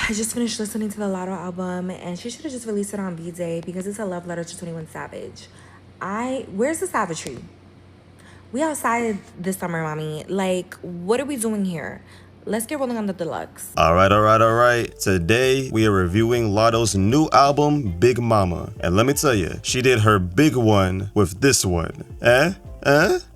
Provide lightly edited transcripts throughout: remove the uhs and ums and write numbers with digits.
I just finished listening to the Latto album, and she should have just released it on B-Day because it's a love letter to 21 Savage. Where's the savagery? We outside this summer, mommy. Like, what are we doing here? Let's get rolling on the deluxe. Alright. Today, we are reviewing Latto's new album, Big Mama. And let me tell you, she did her big one with this one.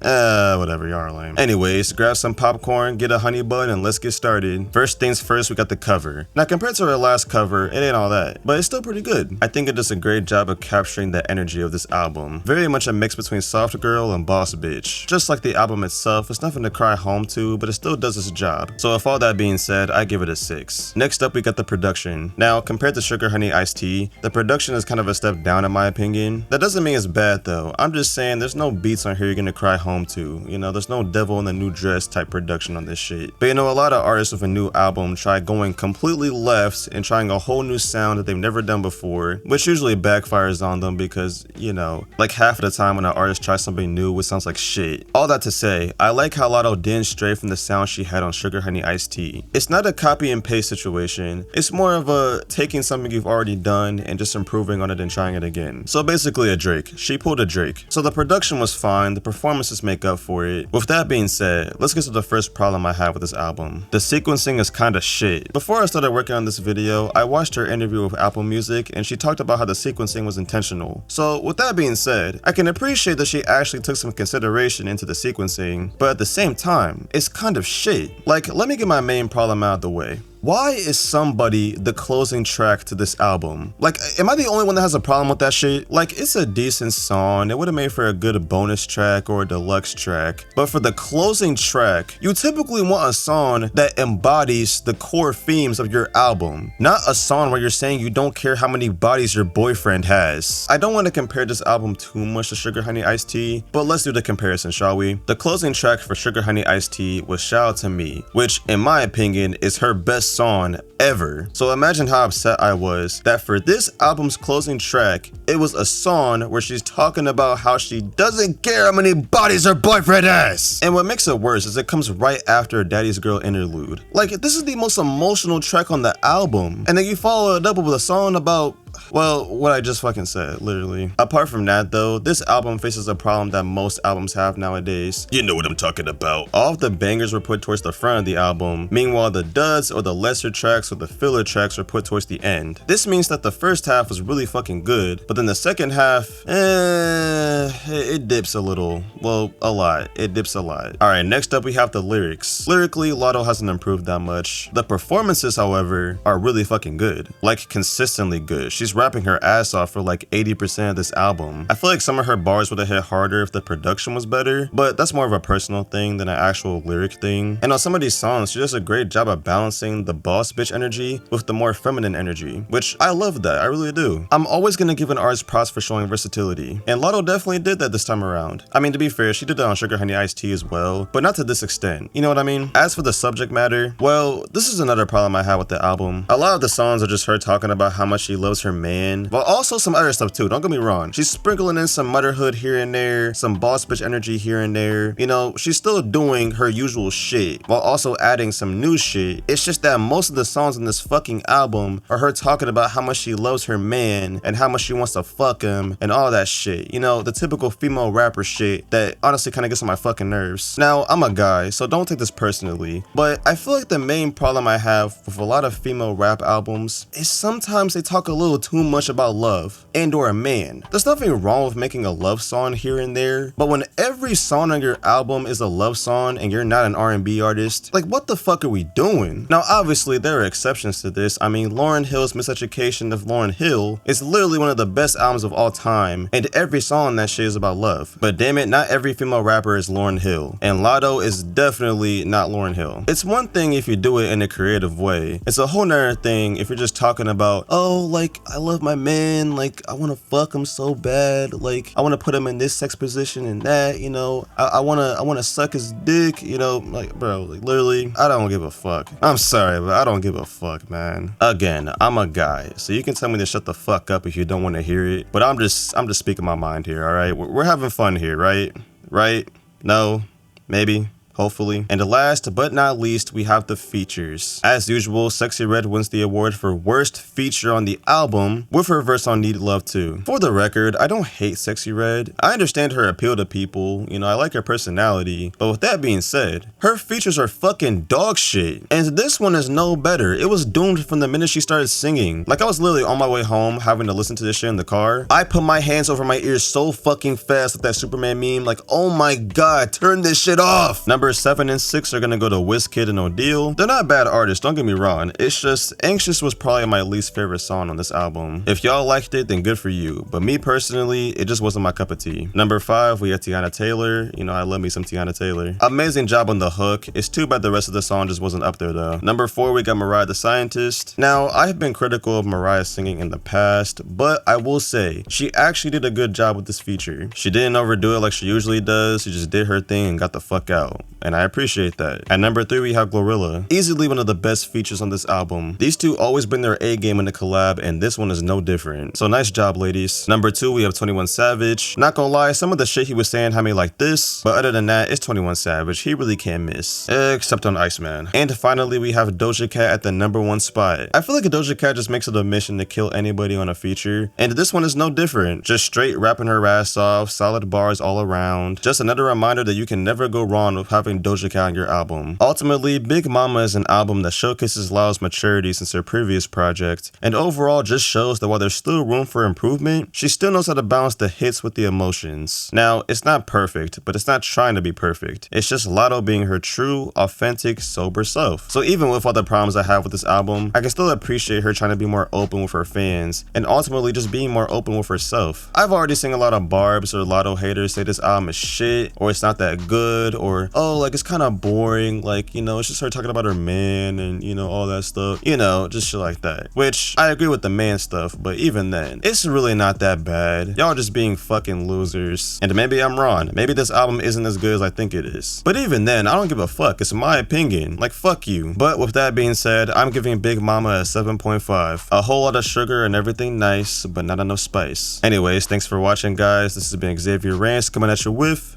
Whatever, y'all are lame. Anyways, grab some popcorn, get a honey bun, and let's get started. First things first, we got the cover. Now, compared to her last cover, it ain't all that, but it's still pretty good. I think it does a great job of capturing the energy of this album. Very much a mix between soft girl and boss bitch. Just like the album itself, it's nothing to cry home to, but it still does its job. So with all that being said, I give it a 6. Next up, we got the production. Now, compared to Sugar Honey Iced Tea, the production is kind of a step down in my opinion. That doesn't mean it's bad though. I'm just saying there's no beats on here you're gonna cry home to. You know, there's no devil in the new dress type production on this shit. But you know, a lot of artists with a new album try going completely left and trying a whole new sound that they've never done before, which usually backfires on them because, you know, like half of the time when an artist tries something new, it sounds like shit. All that to say, I like how Latto didn't stray from the sound she had on Sugar Honey Iced Tea. It's not a copy and paste situation. It's more of a taking something you've already done and just improving on it and trying it again. So basically a Drake. She pulled a Drake. So the production was fine, the performances make up for it. With that being said, let's get to the first problem I have with this album. The sequencing is kinda shit. Before I started working on this video, I watched her interview with Apple Music and she talked about how the sequencing was intentional. So with that being said, I can appreciate that she actually took some consideration into the sequencing, but at the same time, it's kind of shit. Like, let me get my main problem out of the way. Why is Somebody the closing track to this album? Like, am I the only one that has a problem with that shit? Like, it's a decent song. It would have made for a good bonus track or a deluxe track. But for the closing track, you typically want a song that embodies the core themes of your album. Not a song where you're saying you don't care how many bodies your boyfriend has. I don't want to compare this album too much to Sugar Honey Iced Tea, but let's do the comparison, shall we? The closing track for Sugar Honey Iced Tea was Shout Out to Me, which in my opinion is her best song ever. So imagine how upset I was that for this album's closing track, it was a song where she's talking about how she doesn't care how many bodies her boyfriend has. And what makes it worse is it comes right after Daddy's Girl interlude. Like, this is the most emotional track on the album, and then you follow it up with a song about, well, what I just fucking said, literally. Apart from that though, this album faces a problem that most albums have nowadays. You know what I'm talking about. All of the bangers were put towards the front of the album, meanwhile the duds or the lesser tracks or the filler tracks were put towards the end. This means that the first half was really fucking good, but then the second half, it dips a little. Well, a lot. It dips a lot. Alright, next up we have the lyrics. Lyrically, Latto hasn't improved that much. The performances, however, are really fucking good. Like, consistently good. She's rapping her ass off for like 80% of this album. I feel like some of her bars would have hit harder if the production was better, but that's more of a personal thing than an actual lyric thing. And on some of these songs, she does a great job of balancing the boss bitch energy with the more feminine energy, which I love that, I really do. I'm always gonna give an artist props for showing versatility, and Latto definitely did that this time around. I mean, to be fair, she did that on Sugar Honey Iced Tea as well, but not to this extent. You know what I mean? As for the subject matter, well, this is another problem I have with the album. A lot of the songs are just her talking about how much she loves her man, but also some other stuff too, don't get me wrong. She's sprinkling in some motherhood here and there, some boss bitch energy here and there. You know, she's still doing her usual shit while also adding some new shit. It's just that most of the songs in this fucking album are her talking about how much she loves her man and how much she wants to fuck him and all that shit. You know, the typical female rapper shit that honestly kind of gets on my fucking nerves. Now, I'm a guy, so don't take this personally, but I feel like the main problem I have with a lot of female rap albums is sometimes they talk a little too much about love and or a man. There's nothing wrong with making a love song here and there, but when every song on your album is a love song and you're not an R&B artist, like, what the fuck are we doing? Now obviously there are exceptions to this. I mean, Lauryn Hill's Miseducation of Lauryn Hill is literally one of the best albums of all time, and every song on that shit is about love. But damn it, not every female rapper is Lauryn Hill, and Latto is definitely not Lauryn Hill. It's one thing if you do it in a creative way. It's a whole nother thing if you're just talking about, oh, like, I love my man, like, I want to fuck him so bad, like, I want to put him in this sex position and that, you know, I want to suck his dick, you know, like, bro, like, literally, I don't give a fuck. I'm sorry, but I don't give a fuck, man. Again, I'm a guy, so you can tell me to shut the fuck up if you don't want to hear it, but I'm just speaking my mind here, all right? We're having fun here, right? Right? No? Maybe? hopefully. And last but not least, we have the features. As usual, Sexy Red wins the award for worst feature on the album with her verse on Need Love Too. For the record, I don't hate Sexy Red. I understand her appeal to people, you know, I like her personality, but with that being said, her features are fucking dog shit. And this one is no better. It was doomed from the minute she started singing. Like, I was literally on my way home having to listen to this shit in the car. I put my hands over my ears so fucking fast with that Superman meme, like, oh my god, turn this shit off. Numbers 7 and 6 are gonna go to Wizkid and O'Deal. They're not bad artists, don't get me wrong. It's just Anxious was probably my least favorite song on this album. If y'all liked it, then good for you. But me personally, it just wasn't my cup of tea. Number 5, we have Tiana Taylor. You know, I love me some Tiana Taylor. Amazing job on the hook. It's too bad the rest of the song just wasn't up there though. Number 4, we got Mariah the Scientist. Now, I have been critical of Mariah singing in the past, but I will say, she actually did a good job with this feature. She didn't overdo it like she usually does. She just did her thing and got the fuck out. And I appreciate that. At number 3, we have GloRilla. Easily one of the best features on this album. These two always bring their A game in the collab, and this one is no different. So nice job, ladies. Number 2, we have 21 Savage. Not gonna lie, some of the shit he was saying had me like this, but other than that, it's 21 Savage. He really can't miss. Except on Iceman. And finally, we have Doja Cat at the number 1 spot. I feel like a Doja Cat just makes it a mission to kill anybody on a feature, and this one is no different. Just straight rapping her ass off, solid bars all around. Just another reminder that you can never go wrong with having Doja Cat on your album. Ultimately, Big Mama is an album that showcases Lau's maturity since her previous project, and overall just shows that while there's still room for improvement, she still knows how to balance the hits with the emotions. Now, it's not perfect, but it's not trying to be perfect. It's just Latto being her true, authentic, sober self. So even with all the problems I have with this album, I can still appreciate her trying to be more open with her fans, and ultimately just being more open with herself. I've already seen a lot of Barbs or Latto haters say this album is shit, or it's not that good, or oh, like it's kind of boring, like, you know, it's just her talking about her man and, you know, all that stuff, you know, just shit like that. Which I agree with the man stuff, but even then, it's really not that bad. Y'all just being fucking losers. And maybe I'm wrong. Maybe this album isn't as good as I think it is. But even then, I don't give a fuck. It's my opinion. Like, fuck you. But with that being said, I'm giving Big Mama a 7.5. A whole lot of sugar and everything nice, but not enough spice. Anyways, thanks for watching, guys. This has been Xavier Rants coming at you with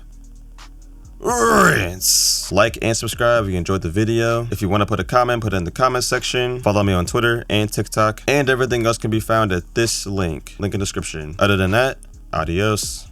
Rants. Like and subscribe if you enjoyed the video. If you want to put a comment, put it in the comment section. Follow me on Twitter and TikTok, and everything else can be found at this link in the description. Other than that, adios.